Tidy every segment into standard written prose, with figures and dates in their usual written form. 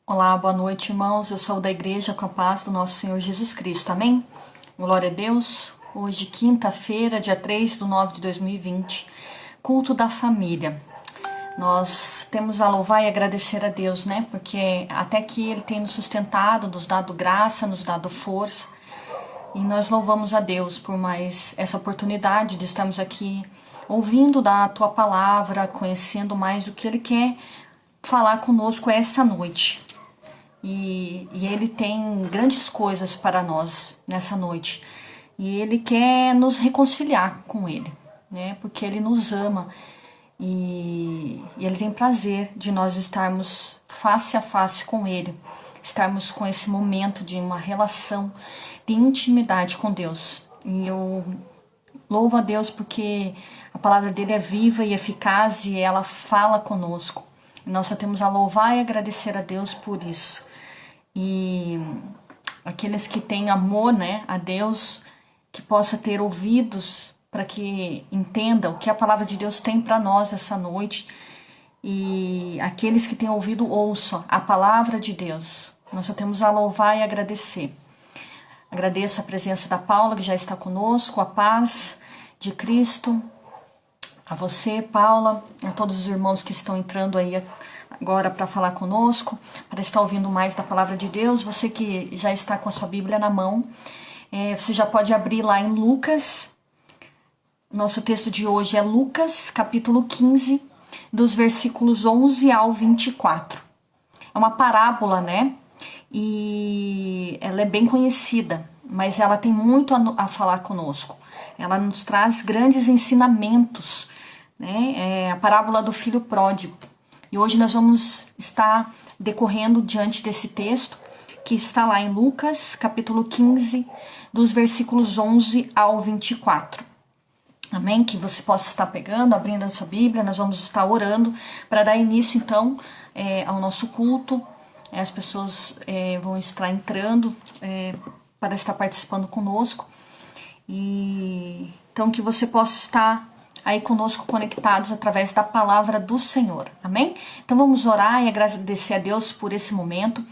Olá, boa noite, irmãos. Eu sou da igreja com a paz do nosso Senhor Jesus Cristo. Amém? Glória a Deus. Hoje, quinta-feira, dia 3/9/2020, culto da família. Nós temos a louvar e agradecer a Deus, né? Porque até que Ele tem nos sustentado, nos dado graça, nos dado força. E nós louvamos a Deus por mais essa oportunidade de estarmos aqui ouvindo da Tua Palavra, conhecendo mais do que Ele quer falar conosco essa noite. E Ele tem grandes coisas para nós nessa noite. E Ele quer nos reconciliar com Ele, né? Porque Ele nos ama e Ele tem prazer de nós estarmos face a face com Ele, estarmos com esse momento de uma relação de intimidade com Deus. E eu louvo a Deus porque a palavra dele é viva e eficaz e ela fala conosco. E nós só temos a louvar e agradecer a Deus por isso. E aqueles que têm amor, né, a Deus, que possa ter ouvidos para que entendam o que a palavra de Deus tem para nós essa noite. E aqueles que têm ouvido, ouçam a palavra de Deus. Nós só temos a louvar e agradecer. Agradeço a presença da Paula, que já está conosco, a paz de Cristo, a você, Paula, a todos os irmãos que estão entrando aí agora para falar conosco, para estar ouvindo mais da palavra de Deus. Você que já está com a sua Bíblia na mão, você já pode abrir lá em Lucas. Nosso texto de hoje é Lucas, capítulo 15, dos versículos 11 ao 24. É uma parábola, né? E ela é bem conhecida, mas ela tem muito a falar conosco. Ela nos traz grandes ensinamentos, né? É a parábola do filho pródigo. E hoje nós vamos estar decorrendo diante desse texto, que está lá em Lucas, capítulo 15, dos versículos 11 ao 24. Amém? Que você possa estar pegando, abrindo a sua Bíblia. Nós vamos estar orando para dar início, então, ao nosso culto. As pessoas vão estar entrando para estar participando conosco. E então que você possa estar aí conosco conectados através da palavra do Senhor. Amém? Então vamos orar e agradecer a Deus por esse momento.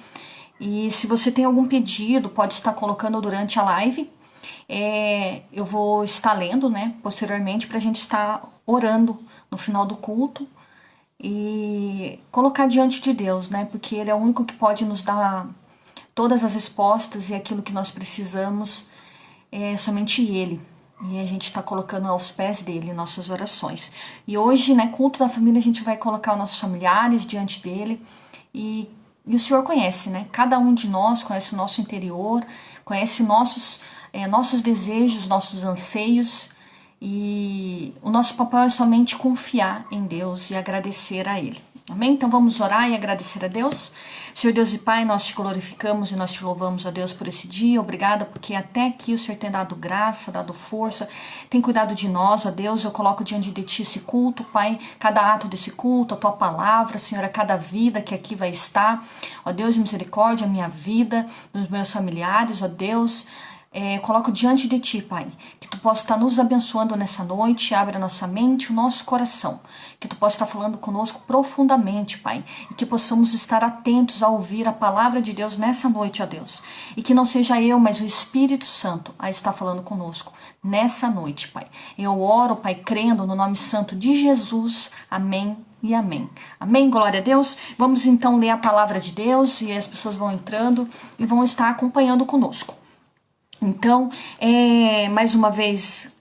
E se você tem algum pedido, pode estar colocando durante a live. Eu vou estar lendo, né, posteriormente, para a gente estar orando no final do culto e colocar diante de Deus, né, porque Ele é o único que pode nos dar todas as respostas e aquilo que nós precisamos, somente Ele. E a gente está colocando aos pés dele nossas orações. E hoje, né, culto da família, a gente vai colocar os nossos familiares diante dele. E o Senhor conhece, né? Cada um de nós conhece o nosso interior, conhece nossos desejos, nossos anseios. E o nosso papel é somente confiar em Deus e agradecer a Ele. Amém? Então vamos orar e agradecer a Deus. Senhor Deus e Pai, nós te glorificamos e nós te louvamos, ó Deus, por esse dia. Obrigada porque até aqui o Senhor tem dado graça, dado força, tem cuidado de nós, ó Deus. Eu coloco diante de Ti esse culto, Pai, cada ato desse culto, a Tua palavra, Senhor, a cada vida que aqui vai estar. Ó Deus de misericórdia, a minha vida, dos meus familiares, ó Deus. Coloco diante de Ti, Pai, que Tu possa estar nos abençoando nessa noite, abre a nossa mente, o nosso coração, que Tu possa estar falando conosco profundamente, Pai, e que possamos estar atentos a ouvir a palavra de Deus nessa noite, ó Deus, e que não seja eu, mas o Espírito Santo a estar falando conosco nessa noite, Pai. Eu oro, Pai, crendo no nome santo de Jesus, amém e amém. Amém, glória a Deus. Vamos então ler a palavra de Deus e as pessoas vão entrando e vão estar acompanhando conosco. Então, mais uma vez,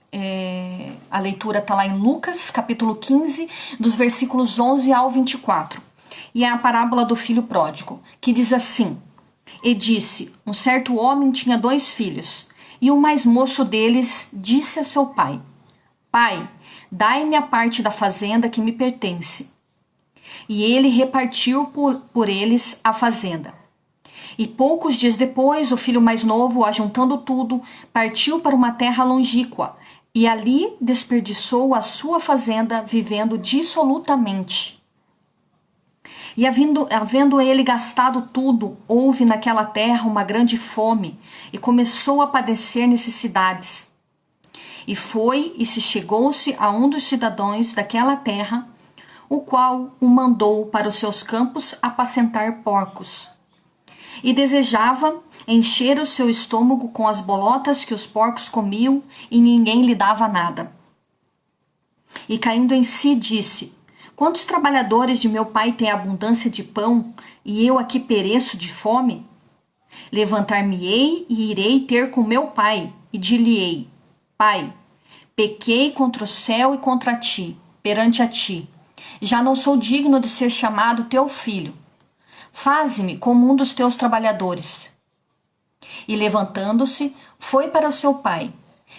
a leitura está lá em Lucas, capítulo 15, dos versículos 11 ao 24. E é a parábola do filho pródigo, que diz assim: E disse, um certo homem tinha 2 filhos, e o mais moço deles disse a seu pai: Pai, dai-me a parte da fazenda que me pertence. E ele repartiu por eles a fazenda. E poucos dias depois, o filho mais novo, ajuntando tudo, partiu para uma terra longínqua, e ali desperdiçou a sua fazenda, vivendo dissolutamente. E havendo ele gastado tudo, houve naquela terra uma grande fome, e começou a padecer necessidades. E foi e se chegou-se a um dos cidadãos daquela terra, o qual o mandou para os seus campos apacentar porcos. e desejava encher o seu estômago com as bolotas que os porcos comiam, e ninguém lhe dava nada. E caindo em si, disse: quantos trabalhadores de meu pai têm abundância de pão, e eu aqui pereço de fome? Levantar-me-ei e irei ter com meu pai, e dir-lhe-ei: Pai, pequei contra o céu e contra ti, perante a ti. Já não sou digno de ser chamado teu filho. Faze-me como um dos teus trabalhadores. E levantando-se, foi para o seu pai.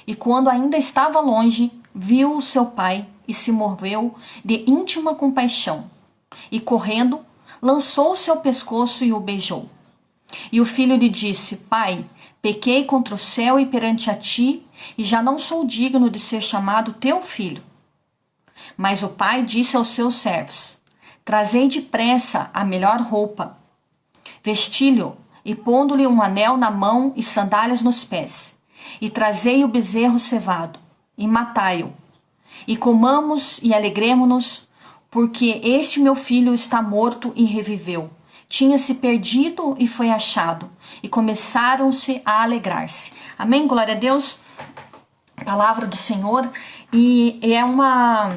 E quando ainda estava longe, viu o seu pai e se moveu de íntima compaixão. E correndo, lançou-se ao pescoço e o beijou. E o filho lhe disse: Pai, pequei contra o céu e perante a ti, e já não sou digno de ser chamado teu filho. Mas o pai disse aos seus servos: Trazei depressa a melhor roupa, vesti-lhe e pondo-lhe um anel na mão e sandálias nos pés, e trazei o bezerro cevado, e matai-o, e comamos e alegremo-nos, porque este meu filho está morto e reviveu. Tinha-se perdido e foi achado, e começaram-se a alegrar-se. Amém? Glória a Deus. Palavra do Senhor. E é uma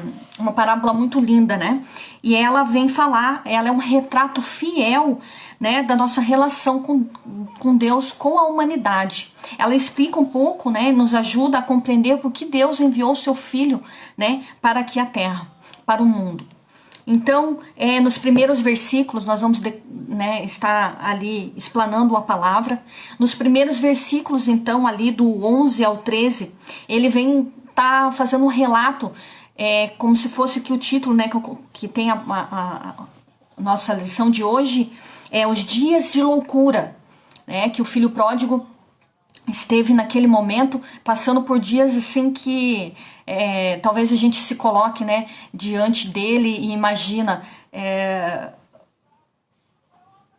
parábola muito linda, né? E ela vem falar, ela é um retrato fiel, né, da nossa relação com Deus, com a humanidade. Ela explica um pouco, né, nos ajuda a compreender por que Deus enviou o seu Filho, né, para aqui a terra, para o mundo. Então, nos primeiros versículos, nós vamos estar ali explanando a palavra. Nos primeiros versículos, então, ali do 11 ao 13, ele vem fazendo um relato, como se fosse aqui o título, né, que tem a nossa lição de hoje, os dias de loucura, né, que o filho pródigo esteve naquele momento passando por dias assim que talvez a gente se coloque, né, diante dele e imagina,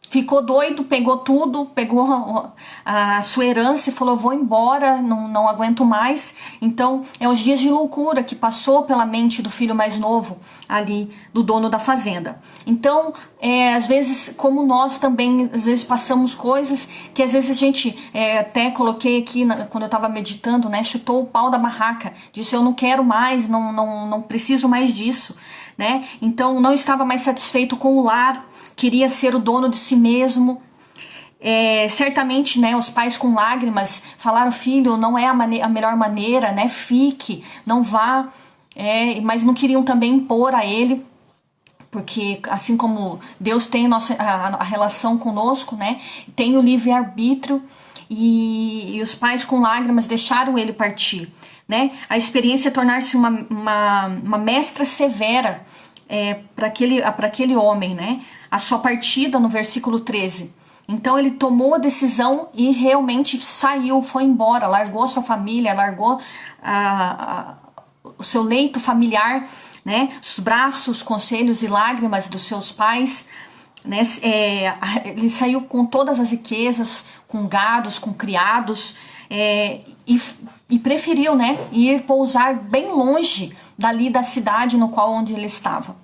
ficou doido, pegou tudo, pegou a sua herança e falou: vou embora, não aguento mais. Então, os dias de loucura que passou pela mente do filho mais novo ali, do dono da fazenda. Então, às vezes, como nós também, às vezes passamos coisas que às vezes a gente, até coloquei aqui, quando eu estava meditando, né, chutou o pau da barraca, disse: eu não quero mais, não preciso mais disso, né? Então, não estava mais satisfeito com o lar, queria ser o dono de si mesmo. Certamente, né, os pais com lágrimas falaram: filho, não é a melhor maneira, né, fique, não vá, mas não queriam também impor a ele, porque assim como Deus tem a relação conosco, né, tem o livre-arbítrio, e os pais com lágrimas deixaram ele partir, né? A experiência é tornar-se uma mestra severa para aquele homem, né? A sua partida no versículo 13. Então ele tomou a decisão e realmente saiu, foi embora, largou sua família, largou o seu leito familiar, né? Os braços, conselhos e lágrimas dos seus pais, né? Ele saiu com todas as riquezas, com gados, com criados, e preferiu, né, ir pousar bem longe dali da cidade onde ele estava.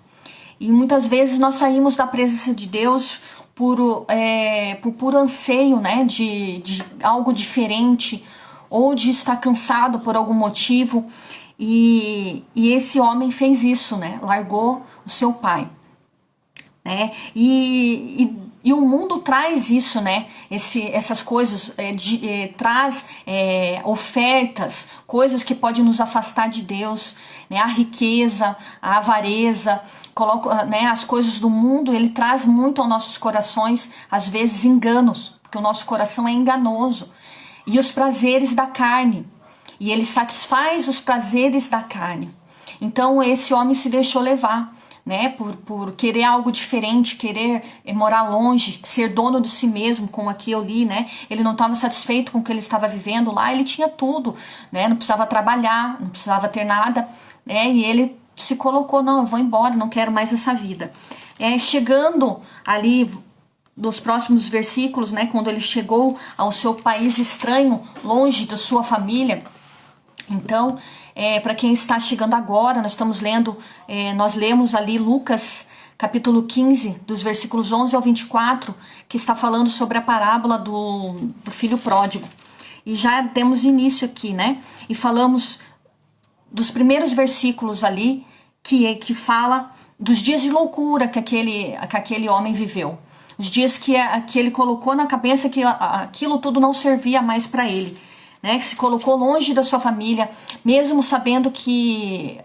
E muitas vezes nós saímos da presença de Deus por puro anseio, né, de algo diferente, ou de estar cansado por algum motivo. E esse homem fez isso, né, largou o seu pai, né, e o mundo traz isso, né? Essas coisas, traz ofertas, coisas que podem nos afastar de Deus, né? A riqueza, a avareza, né? As coisas do mundo, ele traz muito aos nossos corações, às vezes enganos, porque o nosso coração é enganoso. E os prazeres da carne, e ele satisfaz os prazeres da carne. Então esse homem se deixou levar, né, por querer algo diferente, querer morar longe, ser dono de si mesmo, como aqui eu li, né? Ele não estava satisfeito com o que ele estava vivendo lá, ele tinha tudo, né? Não precisava trabalhar, não precisava ter nada, né? E ele se colocou: não, eu vou embora, não quero mais essa vida. Chegando ali dos próximos versículos, né, quando ele chegou ao seu país estranho, longe da sua família. Então, para quem está chegando agora, nós lemos ali Lucas capítulo 15, dos versículos 11 ao 24, que está falando sobre a parábola do filho pródigo. E já demos início aqui, né? E falamos dos primeiros versículos ali, que fala dos dias de loucura que aquele homem viveu. Os dias que ele colocou na cabeça que aquilo tudo não servia mais para ele, né? Que se colocou longe da sua família, mesmo sabendo que...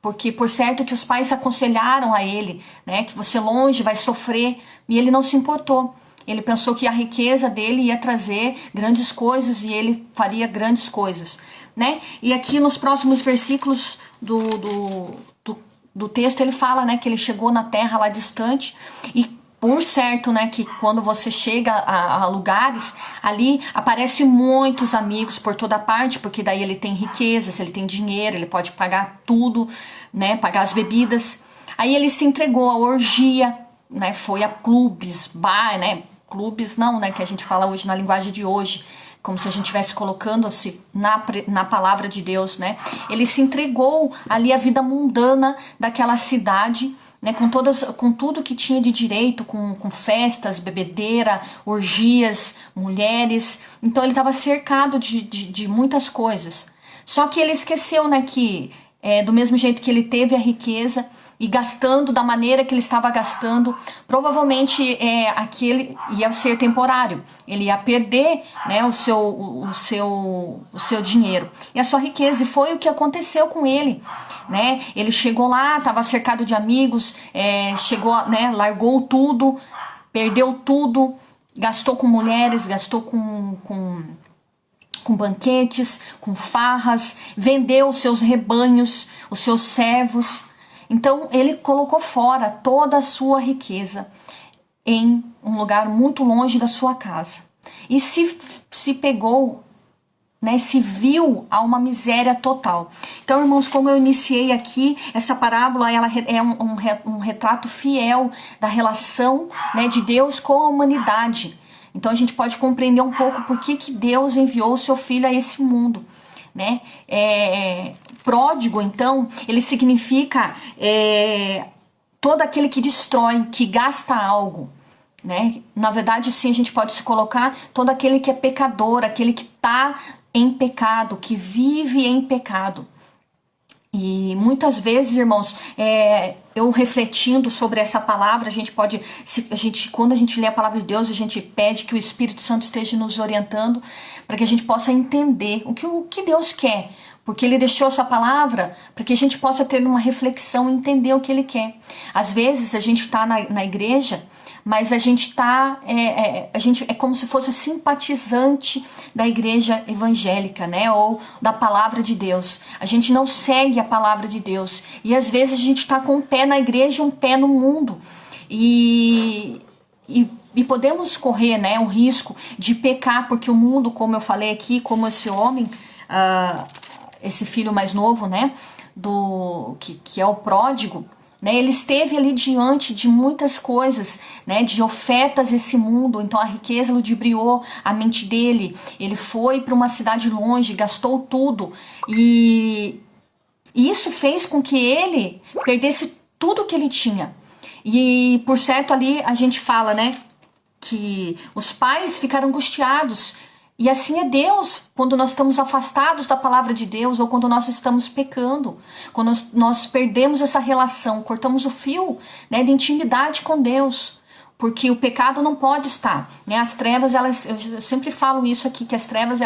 Porque por certo que os pais aconselharam a ele, né? Que você longe vai sofrer, e ele não se importou. Ele pensou que a riqueza dele ia trazer grandes coisas e ele faria grandes coisas, né? E aqui nos próximos versículos do texto ele fala, né, que ele chegou na terra lá distante e por certo, né, que quando você chega a lugares, ali aparecem muitos amigos por toda parte, porque daí ele tem riquezas, ele tem dinheiro, ele pode pagar tudo, né, pagar as bebidas. Aí ele se entregou à orgia, né, foi a clubes, bar, né, clubes não, né, que a gente fala hoje na linguagem de hoje, como se a gente estivesse colocando-se na palavra de Deus, né? Ele se entregou ali à vida mundana daquela cidade, né? Com tudo que tinha de direito, com festas, bebedeira, orgias, mulheres. Então ele estava cercado de muitas coisas. Só que ele esqueceu, né, que do mesmo jeito que ele teve a riqueza e gastando da maneira que ele estava gastando, provavelmente aquele ia ser temporário. Ele ia perder, né, o seu dinheiro e a sua riqueza. E foi o que aconteceu com ele, né? Ele chegou lá, estava cercado de amigos, chegou, né, largou tudo, perdeu tudo, gastou com mulheres, gastou com banquetes, com farras, vendeu os seus rebanhos, os seus servos. Então ele colocou fora toda a sua riqueza em um lugar muito longe da sua casa. E se pegou, né, se viu a uma miséria total. Então, irmãos, como eu iniciei aqui, essa parábola ela é um retrato fiel da relação, né, de Deus com a humanidade. Então a gente pode compreender um pouco por que Deus enviou o seu filho a esse mundo, né? Pródigo, então, ele significa todo aquele que destrói, que gasta algo, né? Na verdade, sim, a gente pode se colocar todo aquele que é pecador, aquele que está em pecado, que vive em pecado. E muitas vezes, irmãos, eu refletindo sobre essa palavra, quando a gente lê a palavra de Deus, a gente pede que o Espírito Santo esteja nos orientando para que a gente possa entender o que Deus quer. Porque Ele deixou essa palavra para que a gente possa ter uma reflexão e entender o que Ele quer. Às vezes a gente está na igreja, mas a gente é como se fosse simpatizante da igreja evangélica, né? Ou da palavra de Deus. A gente não segue a palavra de Deus. E às vezes a gente está com um pé na igreja e um pé no mundo. E podemos correr, né, o risco de pecar, porque o mundo, como eu falei aqui, como esse homem, esse filho mais novo, né, que é o pródigo, né, ele esteve ali diante de muitas coisas, né, de ofertas esse mundo. Então a riqueza ludibriou a mente dele. Ele foi para uma cidade longe, gastou tudo, e isso fez com que ele perdesse tudo que ele tinha. E por certo ali a gente fala, né, que os pais ficaram angustiados. E assim é Deus, quando nós estamos afastados da palavra de Deus ou quando nós estamos pecando, quando nós perdemos essa relação, cortamos o fio, né, de intimidade com Deus, porque o pecado não pode estar, né? As trevas, eu sempre falo isso aqui, que as trevas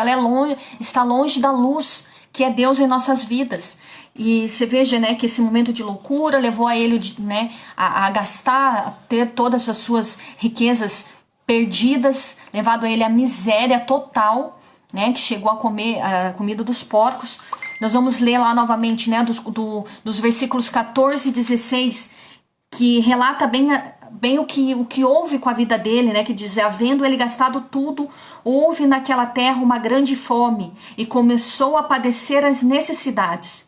está longe da luz, que é Deus em nossas vidas. E você veja, né, que esse momento de loucura levou a ele, né, a gastar, a ter todas as suas riquezas perdidas, levado a ele à miséria total, né, que chegou a comer a comida dos porcos. Nós vamos ler lá novamente, né, dos versículos 14 e 16, que relata bem o que houve com a vida dele, né, que diz: havendo ele gastado tudo, houve naquela terra uma grande fome, e começou a padecer as necessidades.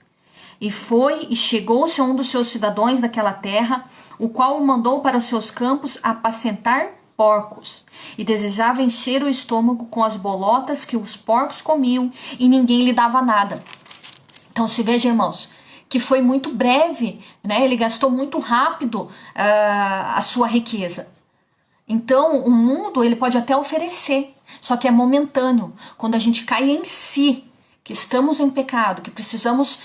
E foi e chegou-se a um dos seus cidadãos daquela terra, o qual o mandou para os seus campos apacentar porcos, e desejava encher o estômago com as bolotas que os porcos comiam, e ninguém lhe dava nada. Então se veja, irmãos, que foi muito breve, né? Ele gastou muito rápido a sua riqueza. Então, o mundo, ele pode até oferecer, só que é momentâneo. Quando a gente cai em si, que estamos em pecado, que precisamos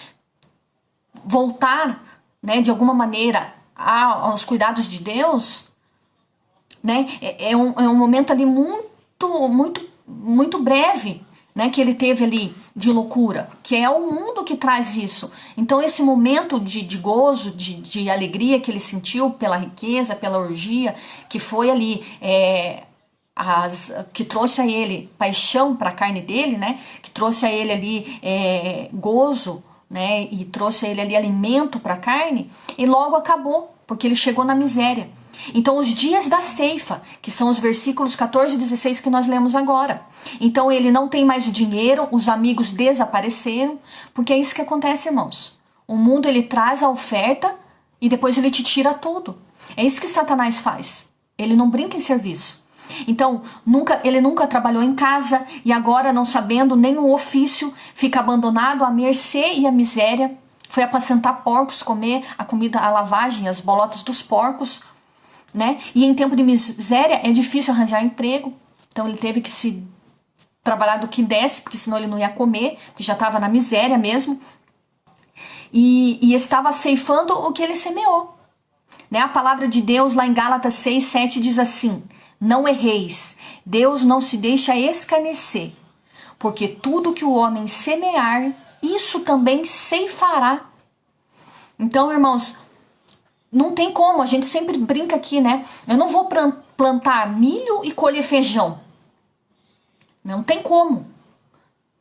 voltar, né, de alguma maneira aos cuidados de Deus, né, é um momento ali muito breve, né, que ele teve ali de loucura, que é o mundo que traz isso. Então esse momento de gozo, de alegria que ele sentiu pela riqueza, pela orgia, que foi ali que trouxe a ele paixão para a carne dele, né, que trouxe a ele ali gozo, né, e trouxe a ele ali alimento para a carne, e logo acabou, porque ele chegou na miséria. Então, os dias da ceifa, que são os versículos 14 e 16 que nós lemos agora. Então, ele não tem mais o dinheiro, os amigos desapareceram, porque é isso que acontece, irmãos. O mundo, ele traz a oferta e depois ele te tira tudo. É isso que Satanás faz. Ele não brinca em serviço. Então, ele nunca trabalhou em casa e agora, não sabendo nenhum ofício, fica abandonado à mercê e à miséria. Foi apacentar porcos, comer a comida, a lavagem, as bolotas dos porcos, né? E em tempo de miséria é difícil arranjar emprego, então ele teve que se trabalhar do que desse, porque senão ele não ia comer, porque já estava na miséria mesmo, e estava ceifando o que ele semeou, né? A palavra de Deus lá em Gálatas 6:7 diz assim: não erreis, Deus não se deixa escarnecer, porque tudo que o homem semear, isso também ceifará. Então, irmãos, não tem como, a gente sempre brinca aqui, né? Eu não vou plantar milho e colher feijão. Não tem como.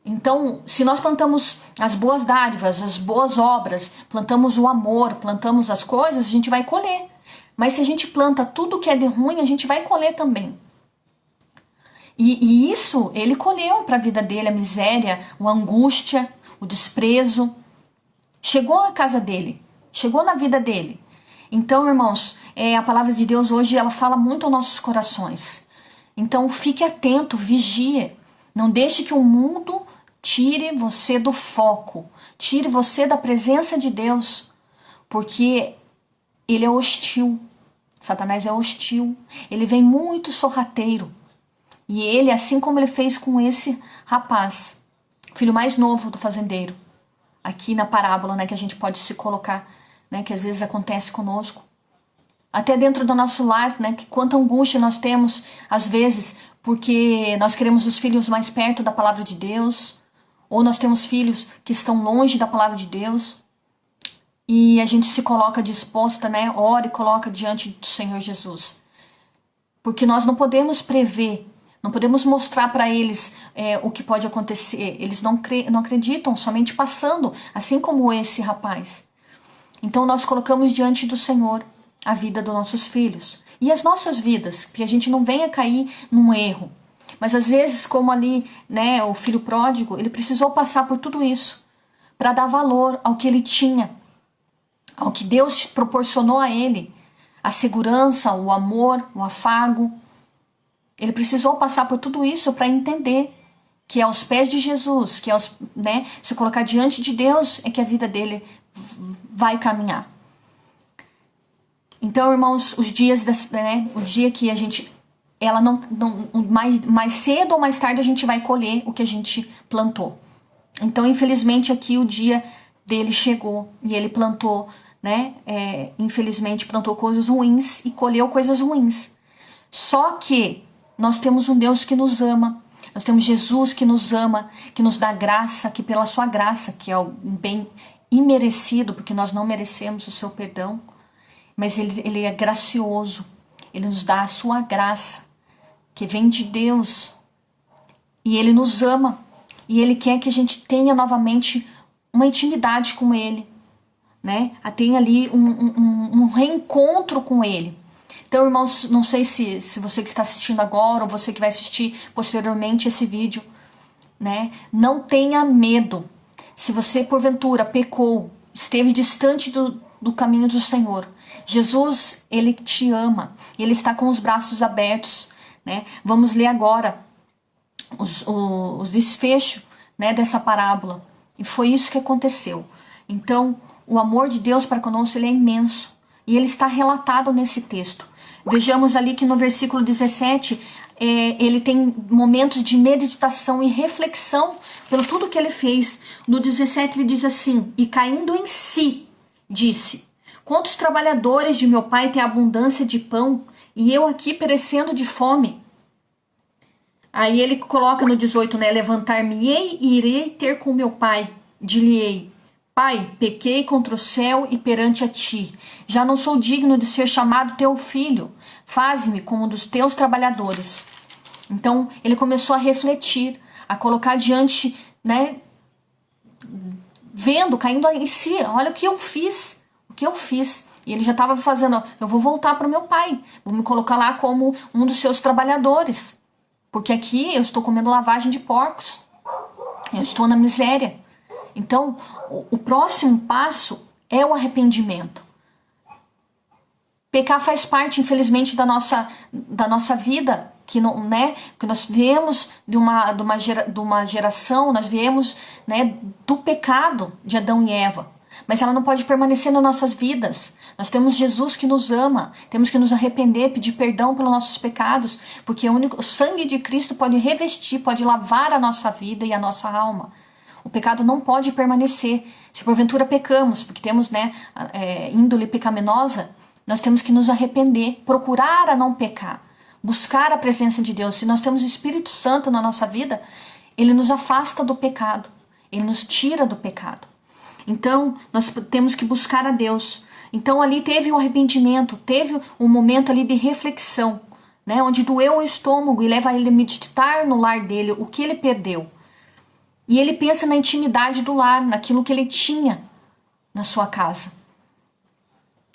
Então, se nós plantamos as boas dádivas, as boas obras, plantamos o amor, plantamos as coisas, a gente vai colher. Mas se a gente planta tudo que é de ruim, a gente vai colher também. E isso ele colheu para a vida dele, a miséria, a angústia, o desprezo. Chegou à casa dele, chegou na vida dele. Então, irmãos, a palavra de Deus hoje, ela fala muito aos nossos corações. Então, fique atento, vigie. Não deixe que o mundo tire você do foco, tire você da presença de Deus, porque ele é hostil. Satanás é hostil. Ele vem muito sorrateiro. E ele, assim como ele fez com esse rapaz, filho mais novo do fazendeiro, aqui na parábola, né, que a gente pode se colocar, né, que às vezes acontece conosco, até dentro do nosso lar, né, que quanta angústia nós temos, às vezes, porque nós queremos os filhos mais perto da palavra de Deus, ou nós temos filhos que estão longe da palavra de Deus, e a gente se coloca disposta, né, ora e coloca diante do Senhor Jesus, porque nós não podemos prever, não podemos mostrar para eles o que pode acontecer, eles não acreditam, somente passando, assim como esse rapaz. Então nós colocamos diante do Senhor a vida dos nossos filhos e as nossas vidas, que a gente não venha cair num erro. Mas às vezes, como ali, né, o filho pródigo, ele precisou passar por tudo isso para dar valor ao que ele tinha, ao que Deus proporcionou a ele, a segurança, o amor, o afago. Ele precisou passar por tudo isso para entender que aos pés de Jesus, que né, se colocar diante de Deus, é que a vida dele vai caminhar. Então, irmãos, os dias, né, o dia que a gente, ela não mais cedo ou mais tarde a gente vai colher o que a gente plantou. Então, infelizmente, aqui o dia dele chegou e ele plantou, né, infelizmente plantou coisas ruins e colheu coisas ruins. Só que nós temos um Deus que nos ama, nós temos Jesus que nos ama, que nos dá graça, que pela sua graça, que é um bem imerecido, porque nós não merecemos o seu perdão, mas ele é gracioso, ele nos dá a sua graça, que vem de Deus, e ele nos ama, e ele quer que a gente tenha novamente uma intimidade com ele, né? Tenha ali um reencontro com ele. Então, irmãos, não sei se você que está assistindo agora ou você que vai assistir posteriormente esse vídeo, né? Não tenha medo. Se você, porventura, pecou, esteve distante do caminho do Senhor, Jesus, ele te ama. Ele está com os braços abertos, né? Vamos ler agora os desfechos, né, dessa parábola. E foi isso que aconteceu. Então, o amor de Deus para conosco, ele é imenso. E ele está relatado nesse texto. Vejamos ali que no versículo 17, ele tem momentos de meditação e reflexão pelo tudo que ele fez. No 17 ele diz assim: e caindo em si, disse: quantos trabalhadores de meu pai têm abundância de pão, e eu aqui perecendo de fome? Aí ele coloca no 18, né? Levantar-me-ei e irei ter com meu pai. Dir-lhe-ei: Pai, pequei contra o céu e perante a ti. Já não sou digno de ser chamado teu filho. Faze-me como um dos teus trabalhadores. Então, ele começou a refletir, a colocar diante, né? Vendo, caindo em si. Olha o que eu fiz. O que eu fiz. E ele já estava fazendo, eu vou voltar para o meu pai. Vou me colocar lá como um dos seus trabalhadores. Porque aqui eu estou comendo lavagem de porcos. Eu estou na miséria. Então, o próximo passo é o arrependimento. Pecar faz parte, infelizmente, da nossa vida, que não, né? Que nós viemos de uma geração, nós viemos, né, do pecado de Adão e Eva. Mas ela não pode permanecer nas nossas vidas. Nós temos Jesus que nos ama, temos que nos arrepender, pedir perdão pelos nossos pecados, porque o sangue de Cristo pode revestir, pode lavar a nossa vida e a nossa alma. O pecado não pode permanecer. Se porventura pecamos, porque temos, né, índole pecaminosa, nós temos que nos arrepender, procurar a não pecar, buscar a presença de Deus. Se nós temos o Espírito Santo na nossa vida, ele nos afasta do pecado, ele nos tira do pecado. Então, nós temos que buscar a Deus. Então, ali teve um arrependimento, teve um momento ali de reflexão, né, onde doeu o estômago e leva ele a meditar no lar dele, o que ele perdeu. E ele pensa na intimidade do lar, naquilo que ele tinha na sua casa.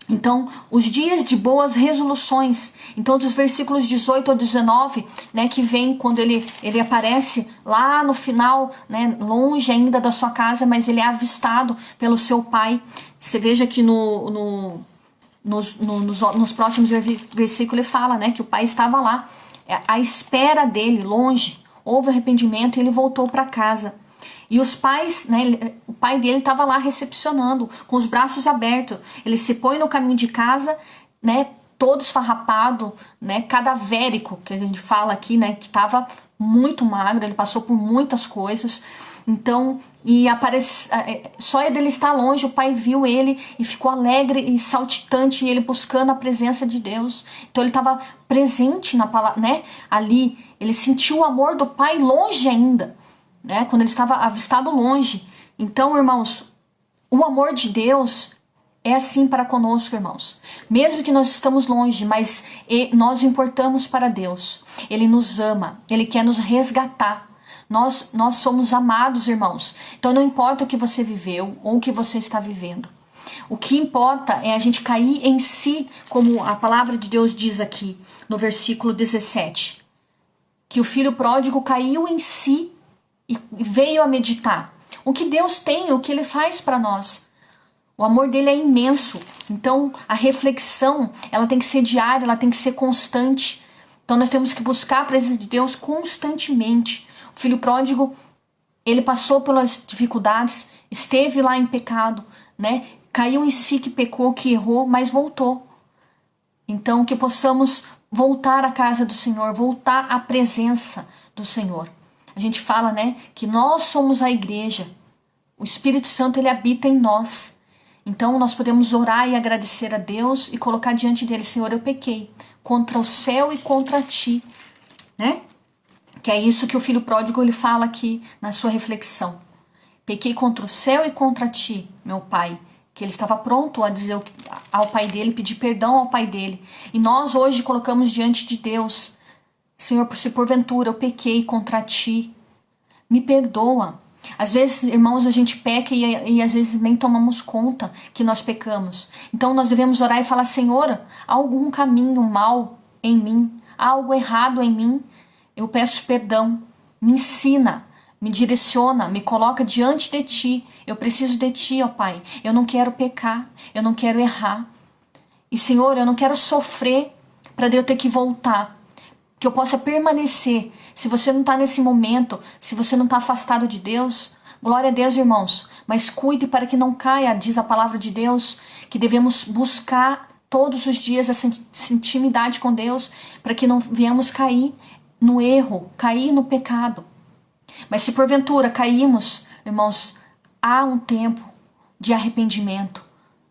Então, os dias de boas resoluções, em todos os versículos 18 ao 19, né, que vem quando ele aparece lá no final, né, longe ainda da sua casa, mas ele é avistado pelo seu pai. Você veja que nos próximos versículos ele fala, né, que o pai estava lá, à espera dele, longe, houve arrependimento e ele voltou para casa. E os pais, né, o pai dele estava lá recepcionando, com os braços abertos. Ele se põe no caminho de casa, né, todo esfarrapado, né, cadavérico, que a gente fala aqui, né, que estava muito magro, ele passou por muitas coisas. Então, só dele estar longe, o pai viu ele e ficou alegre e saltitante, e ele buscando a presença de Deus. Então ele estava presente na palavra, né, ali. Ele sentiu o amor do pai longe ainda, né, quando ele estava avistado longe. Então, irmãos, o amor de Deus é assim para conosco, irmãos. Mesmo que nós estamos longe, mas nós importamos para Deus. Ele nos ama, Ele quer nos resgatar. Nós somos amados, irmãos. Então não importa o que você viveu ou o que você está vivendo. O que importa é a gente cair em si, como a palavra de Deus diz aqui no versículo 17. Que o filho pródigo caiu em si e veio a meditar. O que Deus tem, o que Ele faz para nós. O amor dele é imenso. Então a reflexão, ela tem que ser diária, ela tem que ser constante. Então nós temos que buscar a presença de Deus constantemente. O filho pródigo, ele passou pelas dificuldades, esteve lá em pecado, né? Caiu em si, que pecou, que errou, mas voltou. Então que possamos voltar à casa do Senhor, voltar à presença do Senhor. A gente fala, né, que nós somos a igreja. O Espírito Santo, ele habita em nós. Então nós podemos orar e agradecer a Deus e colocar diante dele: Senhor, eu pequei contra o céu e contra ti, né? Que é isso que o filho pródigo ele fala aqui na sua reflexão. Pequei contra o céu e contra ti, meu pai. Que ele estava pronto a dizer ao pai dele, pedir perdão ao pai dele. E nós hoje colocamos diante de Deus: Senhor, se porventura eu pequei contra ti, me perdoa. Às vezes, irmãos, a gente peca e às vezes nem tomamos conta que nós pecamos. Então nós devemos orar e falar: Senhor, há algum caminho mal em mim, há algo errado em mim, eu peço perdão, me ensina, me direciona, me coloca diante de ti. Eu preciso de ti, ó Pai. Eu não quero pecar, eu não quero errar. E Senhor, eu não quero sofrer para eu ter que voltar. Que eu possa permanecer. Se você não está nesse momento, se você não está afastado de Deus, Glória a Deus, irmãos. Mas cuide para que não caia, diz a palavra de Deus, que devemos buscar todos os dias essa intimidade com Deus, para que não venhamos cair no erro, cair no pecado. Mas se porventura caímos, irmãos, há um tempo de arrependimento.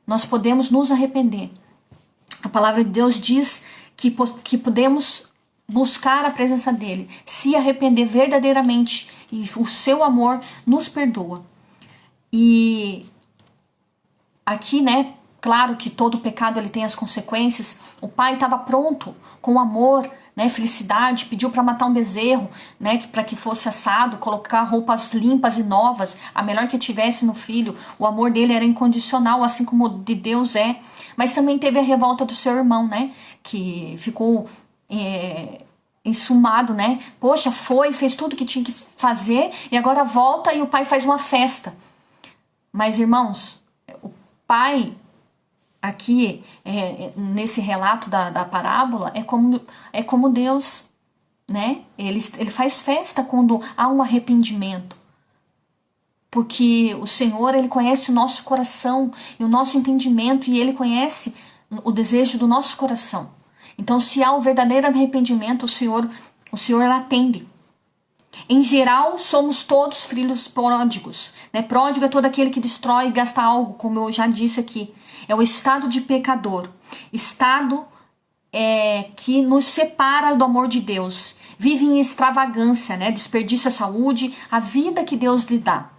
Nós podemos nos arrepender. A palavra de Deus diz que podemos buscar a presença dele, se arrepender verdadeiramente, e o seu amor nos perdoa. E aqui, né, claro que todo pecado ele tem as consequências. O pai estava pronto, com amor, né, felicidade, pediu para matar um bezerro, né, para que fosse assado, colocar roupas limpas e novas, a melhor que tivesse no filho. O amor dele era incondicional, assim como o de Deus é. Mas também teve a revolta do seu irmão, né, que ficou ensumado, né? Poxa, fez tudo que tinha que fazer e agora volta e o pai faz uma festa. Mas, irmãos, o pai aqui, nesse relato da parábola, é como Deus, né? Ele faz festa quando há um arrependimento. Porque o Senhor, ele conhece o nosso coração e o nosso entendimento, e ele conhece o desejo do nosso coração. Então, se há o verdadeiro arrependimento, o Senhor atende. Em geral, somos todos filhos pródigos, né? Pródigo é todo aquele que destrói e gasta algo, como eu já disse aqui. É o estado de pecador. Estado que nos separa do amor de Deus. Vive em extravagância, né? Desperdiça a saúde, a vida que Deus lhe dá.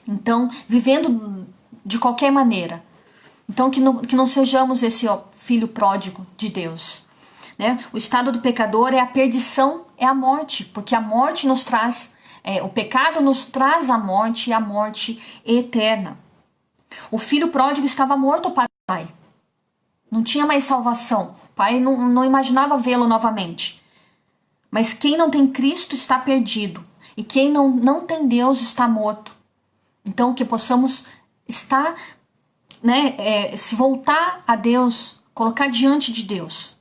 Então, vivendo de qualquer maneira. Então, que não sejamos esse filho pródigo de Deus. Né? O estado do pecador é a perdição, é a morte. Porque a morte nos traz, o pecado nos traz a morte e a morte eterna. O filho pródigo estava morto para o pai. Não tinha mais salvação. O pai não imaginava vê-lo novamente. Mas quem não tem Cristo está perdido. E quem não tem Deus está morto. Então, que possamos estar, né, se voltar a Deus, colocar diante de Deus.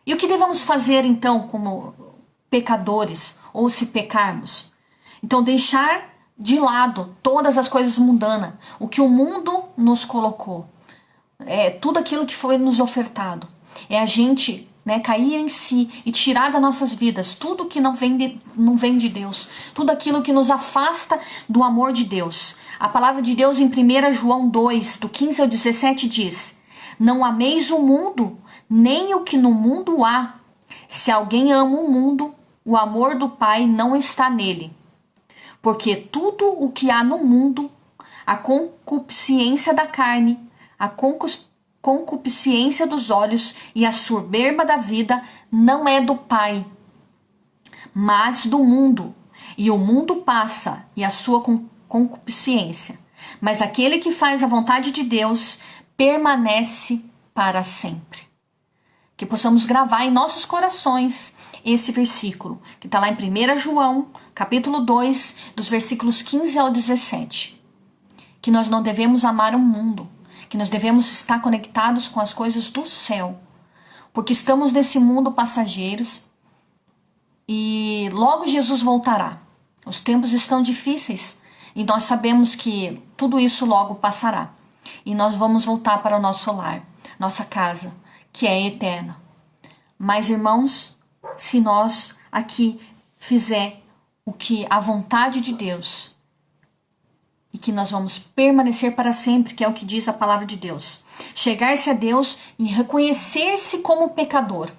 E o que devemos fazer, então, como pecadores, ou se pecarmos? Então, deixar de lado todas as coisas mundanas, o que o mundo nos colocou, tudo aquilo que foi nos ofertado. É a gente, né, cair em si e tirar das nossas vidas tudo que não vem de Deus, tudo aquilo que nos afasta do amor de Deus. A palavra de Deus em 1 João 2, do 15 ao 17 diz: não ameis o mundo, nem o que no mundo há. Se alguém ama o mundo, o amor do Pai não está nele. Porque tudo o que há no mundo, a concupiscência da carne, a concupiscência dos olhos e a soberba da vida, não é do Pai, mas do mundo. E o mundo passa, e a sua concupiscência. Mas aquele que faz a vontade de Deus permanece para sempre. Que possamos gravar em nossos corações esse versículo, que está lá em 1 João, capítulo 2, dos versículos 15 ao 17. Que nós não devemos amar o mundo, que nós devemos estar conectados com as coisas do céu, porque estamos nesse mundo passageiros e logo Jesus voltará. Os tempos estão difíceis e nós sabemos que tudo isso logo passará. E nós vamos voltar para o nosso lar, nossa casa, que é eterna. Mas, irmãos, se nós aqui fizer o que a vontade de Deus, e que nós vamos permanecer para sempre, que é o que diz a palavra de Deus. Chegar-se a Deus e reconhecer-se como pecador.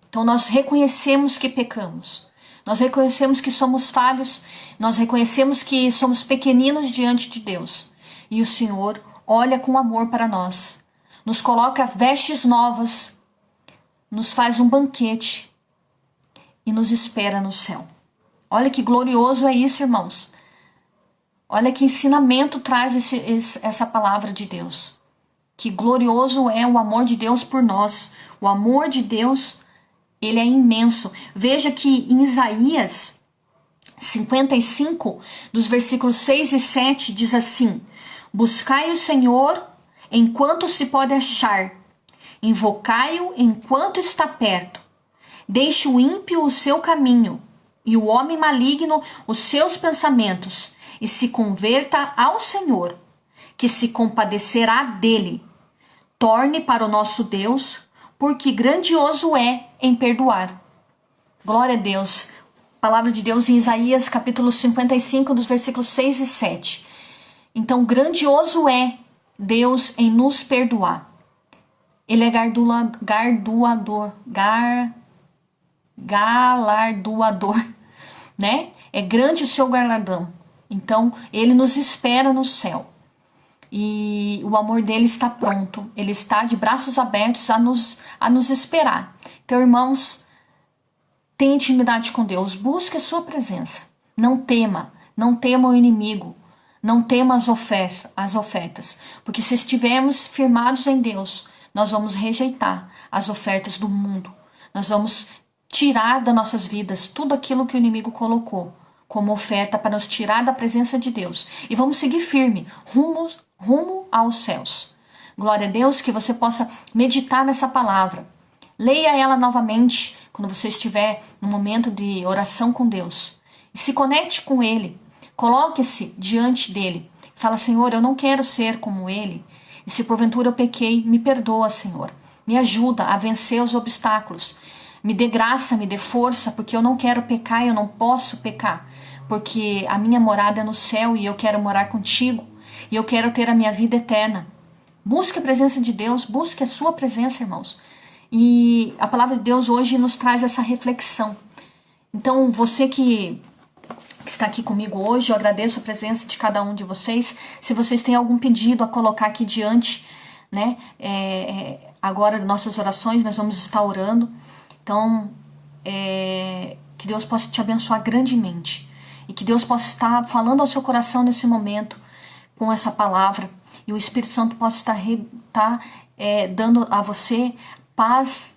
Então nós reconhecemos que pecamos. Nós reconhecemos que somos falhos. Nós reconhecemos que somos pequeninos diante de Deus. E o Senhor olha com amor para nós. Nos coloca vestes novas. Nos faz um banquete. E nos espera no céu. Olha que glorioso é isso, irmãos. Olha que ensinamento traz essa palavra de Deus. Que glorioso é o amor de Deus por nós. O amor de Deus, ele é imenso. Veja que em Isaías 55, dos versículos 6 e 7, diz assim: buscai o Senhor enquanto se pode achar. Invocai-o enquanto está perto. Deixe o ímpio o seu caminho, e o homem maligno os seus pensamentos. e se converta ao Senhor, que se compadecerá dele. Torne para o nosso Deus, porque grandioso é em perdoar. Glória a Deus. Palavra de Deus em Isaías capítulo 55, dos versículos 6 e 7. Então, grandioso é Deus em nos perdoar. Ele é galardoador, né? É grande o seu galardão. Então, ele nos espera no céu. E o amor dele está pronto. Ele está de braços abertos a nos esperar. Então, irmãos, tenha intimidade com Deus. Busque a sua presença. Não tema o inimigo. Não tema as ofertas. Porque se estivermos firmados em Deus, nós vamos rejeitar as ofertas do mundo. Nós vamos tirar das nossas vidas tudo aquilo que o inimigo colocou como oferta para nos tirar da presença de Deus. E vamos seguir firme, rumo aos céus. Glória a Deus, que você possa meditar nessa palavra. Leia ela novamente quando você estiver no momento de oração com Deus. E se conecte com Ele. Coloque-se diante dele. Fala, Senhor, eu não quero ser como ele. E se porventura eu pequei, me perdoa, Senhor. Me ajuda a vencer os obstáculos. Me dê graça, me dê força, porque eu não quero pecar e eu não posso pecar. Porque a minha morada é no céu e eu quero morar contigo. E eu quero ter a minha vida eterna. Busque a presença de Deus, busque a sua presença, irmãos. E a palavra de Deus hoje nos traz essa reflexão. Então, você que está aqui comigo hoje, eu agradeço a presença de cada um de vocês. Se vocês têm algum pedido a colocar aqui diante, né, agora das nossas orações, nós vamos estar orando. Então, que Deus possa te abençoar grandemente. E que Deus possa estar falando ao seu coração nesse momento, com essa palavra. E o Espírito Santo possa estar dando a você paz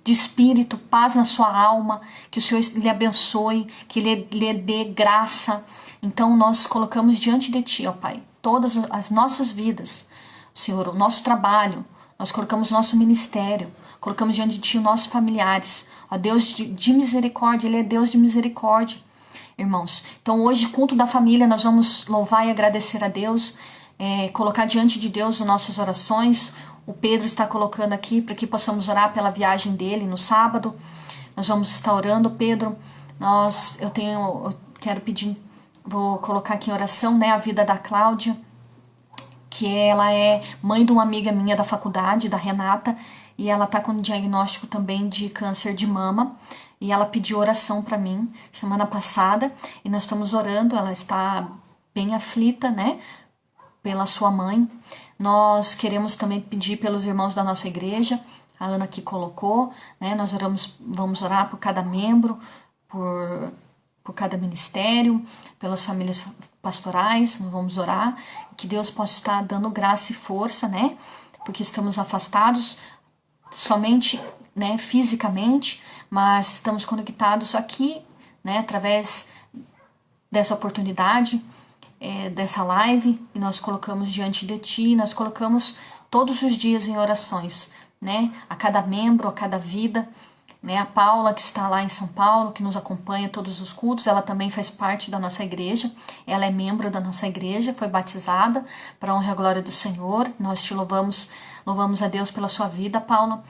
de espírito, paz na sua alma, que o Senhor lhe abençoe, que lhe dê graça. Então nós colocamos diante de Ti, ó Pai, todas as nossas vidas, Senhor, o nosso trabalho, nós colocamos nosso ministério, colocamos diante de Ti os nossos familiares. Ó Deus de misericórdia, Ele é Deus de misericórdia, irmãos. Então hoje, culto da família, nós vamos louvar e agradecer a Deus, colocar diante de Deus as nossas orações. O Pedro está colocando aqui para que possamos orar pela viagem dele no sábado. Nós vamos estar orando, Pedro. Eu quero pedir, vou colocar aqui em oração, né, a vida da Cláudia, que ela é mãe de uma amiga minha da faculdade, da Renata, e ela está com um diagnóstico também de câncer de mama. E ela pediu oração para mim semana passada, e nós estamos orando. Ela está bem aflita, né, pela sua mãe. Nós queremos também pedir pelos irmãos da nossa igreja, a Ana aqui colocou, né? Nós vamos orar por cada membro, por cada ministério, pelas famílias pastorais, nós vamos orar, que Deus possa estar dando graça e força, né? Porque estamos afastados somente, né, fisicamente, mas estamos conectados aqui, né, através dessa oportunidade, dessa live, e nós colocamos diante de Ti, nós colocamos todos os dias em orações, né, a cada membro, a cada vida, né, a Paula, que está lá em São Paulo, que nos acompanha todos os cultos, ela também faz parte da nossa igreja, ela é membro da nossa igreja, foi batizada para a honra e a glória do Senhor. Nós te louvamos a Deus pela sua vida, Paula.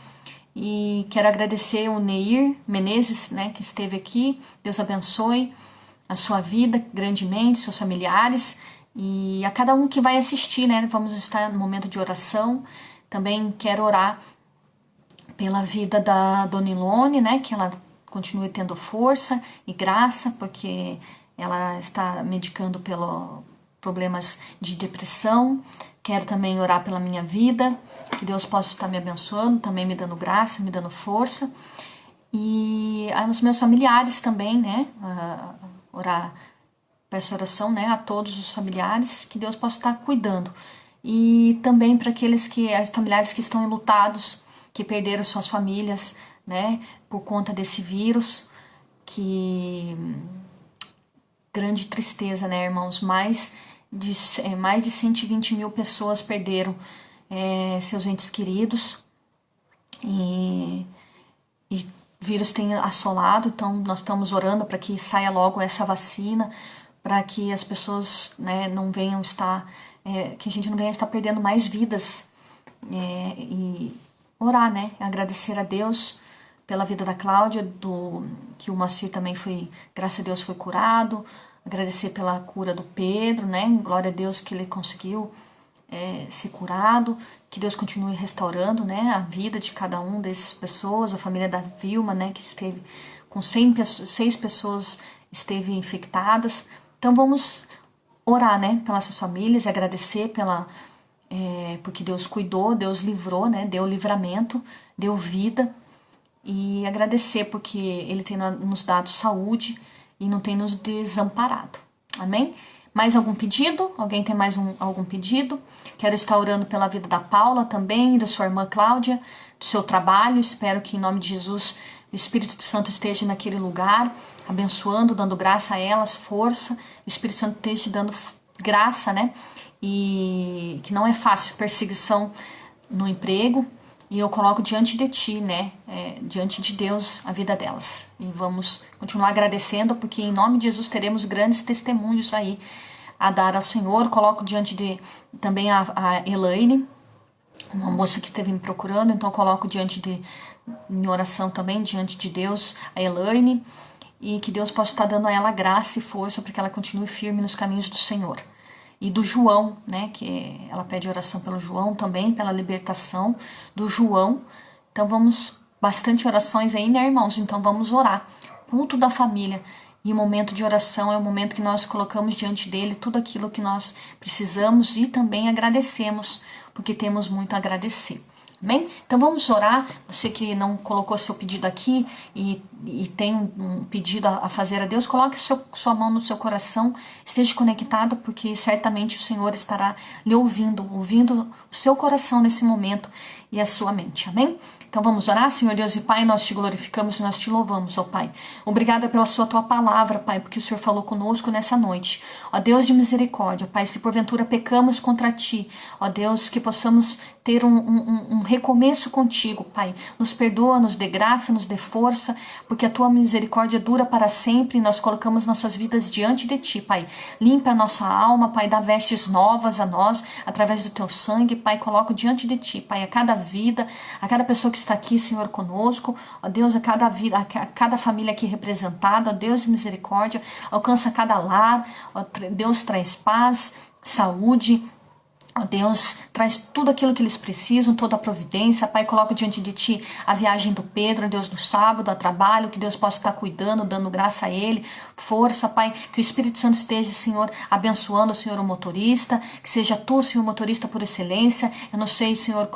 E quero agradecer o Neir Menezes, né, que esteve aqui. Deus abençoe a sua vida grandemente, seus familiares, e a cada um que vai assistir, né? Vamos estar no momento de oração. Também quero orar pela vida da Dona Ilone, né? Que ela continue tendo força e graça, porque ela está medicando pelos problemas de depressão. Quero também orar pela minha vida, que Deus possa estar me abençoando, também me dando graça, me dando força. E aos meus familiares também, né? Orar, peço oração, né, a todos os familiares, que Deus possa estar cuidando. E também para aqueles familiares que estão enlutados, que perderam suas famílias, né, por conta desse vírus, que grande tristeza, né, irmãos? Mais de 120 mil pessoas perderam seus entes queridos, e o vírus tem assolado. Então nós estamos orando para que saia logo essa vacina, para que as pessoas, né, não venham estar, que a gente não venha estar perdendo mais vidas, e orar, né, agradecer a Deus pela vida da Cláudia, que o Moacir também foi, graças a Deus, foi curado, agradecer pela cura do Pedro, né, glória a Deus que ele conseguiu ser curado, que Deus continue restaurando, né, a vida de cada um dessas pessoas, a família da Vilma, né, que esteve com 6 pessoas esteve infectadas. Então vamos orar, né, pelas essas famílias e agradecer porque Deus cuidou, Deus livrou, né, deu livramento, deu vida, e agradecer porque Ele tem nos dado saúde e não tem nos desamparado. Amém? Mais algum pedido? Alguém tem mais algum pedido? Quero estar orando pela vida da Paula também, da sua irmã Cláudia, do seu trabalho. Espero que em nome de Jesus o Espírito Santo esteja naquele lugar, abençoando, dando graça a elas, força. O Espírito Santo esteja dando graça, né? E que não é fácil perseguição no emprego. E eu coloco diante de ti, né, diante de Deus, a vida delas. E vamos continuar agradecendo, porque em nome de Jesus teremos grandes testemunhos aí a dar ao Senhor. Coloco diante de também a Elaine, uma moça que esteve me procurando, então eu coloco em oração também, diante de Deus, a Elaine, e que Deus possa estar dando a ela graça e força para que ela continue firme nos caminhos do Senhor. E do João, né, que ela pede oração pelo João também, pela libertação do João. Então bastante orações aí, né, irmãos? Então vamos orar. Culto da família. E o momento de oração é o momento que nós colocamos diante dele tudo aquilo que nós precisamos e também agradecemos, porque temos muito a agradecer. Amém? Então vamos orar. Você que não colocou seu pedido aqui e tem um pedido a fazer a Deus, coloque sua mão no seu coração, esteja conectado, porque certamente o Senhor estará lhe ouvindo o seu coração nesse momento e a sua mente. Amém? Então vamos orar. Senhor Deus e Pai, nós te glorificamos e nós te louvamos, ó Pai. Obrigada pela tua palavra, Pai, porque o Senhor falou conosco nessa noite. Ó Deus de misericórdia, Pai, se porventura pecamos contra ti, ó Deus, que possamos ter um recomeço contigo, Pai. Nos perdoa, nos dê graça, nos dê força, porque a tua misericórdia dura para sempre e nós colocamos nossas vidas diante de ti, Pai. Limpa a nossa alma, Pai, dá vestes novas a nós, através do teu sangue, Pai. Coloco diante de ti, Pai, a cada vida, a cada pessoa que está aqui, Senhor, conosco, ó Deus, a cada vida, a cada família aqui representada, ó Deus de misericórdia, alcança cada lar, ó Deus, traz paz, saúde, ó Deus, traz tudo aquilo que eles precisam, toda a providência. Pai, coloco diante de ti a viagem do Pedro, Deus, do sábado, a trabalho, que Deus possa estar cuidando, dando graça a ele, força, Pai, que o Espírito Santo esteja, Senhor, abençoando o Senhor, o motorista, que seja tu, Senhor, motorista por excelência. Eu não sei, Senhor,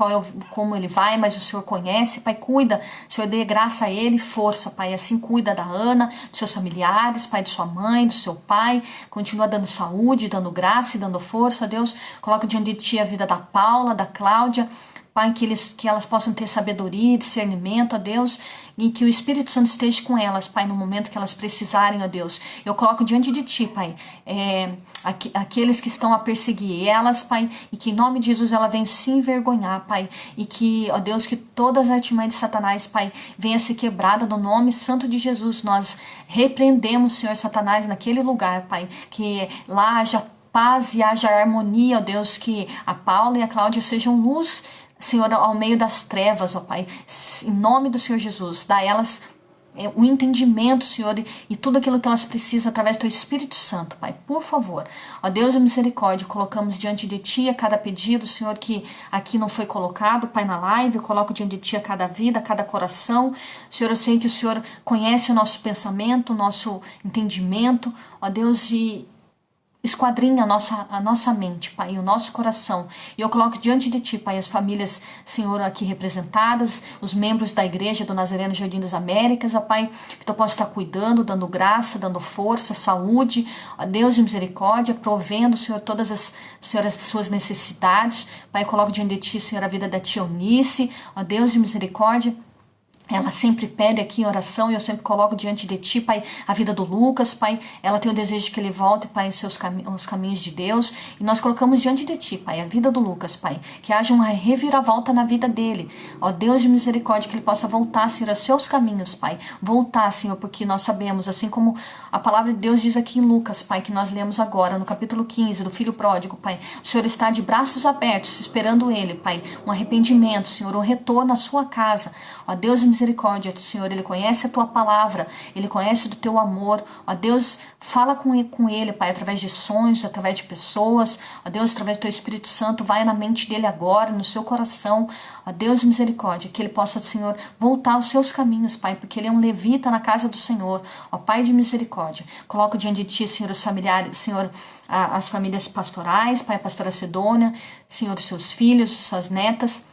como ele vai, mas o Senhor conhece, Pai, cuida, Senhor, dê graça a ele, força, Pai, assim cuida da Ana, dos seus familiares, Pai, de sua mãe, do seu pai, continua dando saúde, dando graça e dando força, Deus, coloca diante de ti a vida da Paula, da Cláudia, Pai, que elas possam ter sabedoria e discernimento, ó Deus, e que o Espírito Santo esteja com elas, Pai, no momento que elas precisarem, ó Deus. Eu coloco diante de ti, Pai, aqueles que estão a perseguir elas, Pai, e que em nome de Jesus ela venha se envergonhar, Pai, e que, ó Deus, que todas as artimanhas de Satanás, Pai, venha ser quebrada no nome santo de Jesus. Nós repreendemos, Senhor, Satanás naquele lugar, Pai, que lá haja paz e haja harmonia, ó Deus, que a Paula e a Cláudia sejam luz, Senhor, ao meio das trevas, ó Pai, em nome do Senhor Jesus, dá a elas o entendimento, Senhor, e tudo aquilo que elas precisam através do Espírito Santo, Pai, por favor. Ó Deus de misericórdia, colocamos diante de Ti a cada pedido, Senhor, que aqui não foi colocado, Pai, na live, eu coloco diante de Ti a cada vida, a cada coração. Senhor, eu sei que o Senhor conhece o nosso pensamento, o nosso entendimento, ó Deus, e esquadrinha a nossa mente, Pai, e o nosso coração. E eu coloco diante de Ti, Pai, as famílias, Senhor, aqui representadas, os membros da Igreja do Nazareno Jardim das Américas, ó Pai, que Tu possa estar cuidando, dando graça, dando força, saúde, ó Deus de misericórdia, provendo, Senhor, todas as suas necessidades. Pai, eu coloco diante de Ti, Senhor, a vida da Tia Eunice, ó Deus de misericórdia, Ela sempre pede aqui em oração e eu sempre coloco diante de Ti, Pai, a vida do Lucas, Pai. Ela tem o desejo de que ele volte, Pai, os caminhos de Deus. E nós colocamos diante de Ti, Pai, a vida do Lucas, Pai. Que haja uma reviravolta na vida dele. Ó Deus de misericórdia, que ele possa voltar, Senhor, aos seus caminhos, Pai. Voltar, Senhor, porque nós sabemos, assim como a palavra de Deus diz aqui em Lucas, Pai, que nós lemos agora, no capítulo 15, do Filho Pródigo, Pai. O Senhor está de braços abertos, esperando ele, Pai. Um arrependimento, Senhor, um retorno à sua casa. Ó Deus de misericórdia, Senhor, ele conhece a tua palavra, ele conhece do teu amor. Ó Deus, fala com ele, Pai, através de sonhos, através de pessoas. Ó Deus, através do teu Espírito Santo, vai na mente dele agora, no seu coração. Ó Deus de misericórdia, que ele possa, Senhor, voltar aos seus caminhos, Pai, porque ele é um levita na casa do Senhor. Ó Pai de misericórdia, coloco diante de ti, Senhor, os familiares, Senhor, as famílias pastorais, Pai, a pastora Sedônia, Senhor, os seus filhos, suas netas.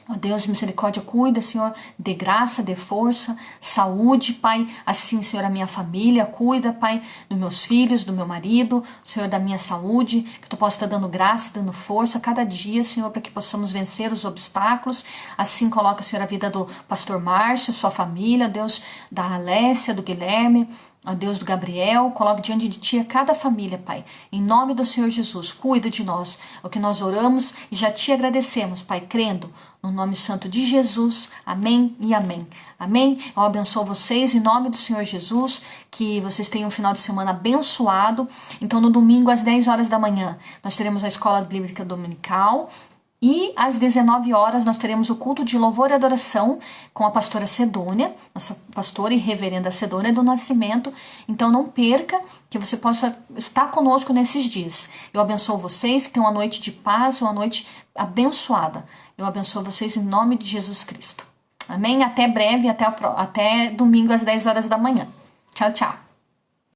Ó Deus de misericórdia, cuida, Senhor, dê graça, dê força, saúde, Pai. Assim, Senhor, a minha família, cuida, Pai, dos meus filhos, do meu marido, Senhor, da minha saúde, que Tu possa estar dando graça, dando força a cada dia, Senhor, para que possamos vencer os obstáculos. Assim, coloca, Senhor, a vida do pastor Márcio, sua família, Deus, da Alessia, do Guilherme, ó Deus do Gabriel, coloque diante de Ti a cada família, Pai. Em nome do Senhor Jesus, cuida de nós, o que nós oramos e já Te agradecemos, Pai, crendo no nome santo de Jesus. Amém e amém. Amém? Eu abençoo vocês em nome do Senhor Jesus, que vocês tenham um final de semana abençoado. Então, no domingo, às 10 horas da manhã, nós teremos a Escola Bíblica Dominical. E às 19 horas nós teremos o culto de louvor e adoração com a pastora Sedônia, nossa pastora e reverenda Sedônia do Nascimento. Então não perca, que você possa estar conosco nesses dias. Eu abençoo vocês, que tenham uma noite de paz, uma noite abençoada. Eu abençoo vocês em nome de Jesus Cristo. Amém? Até breve, até domingo às 10 horas da manhã. Tchau, tchau.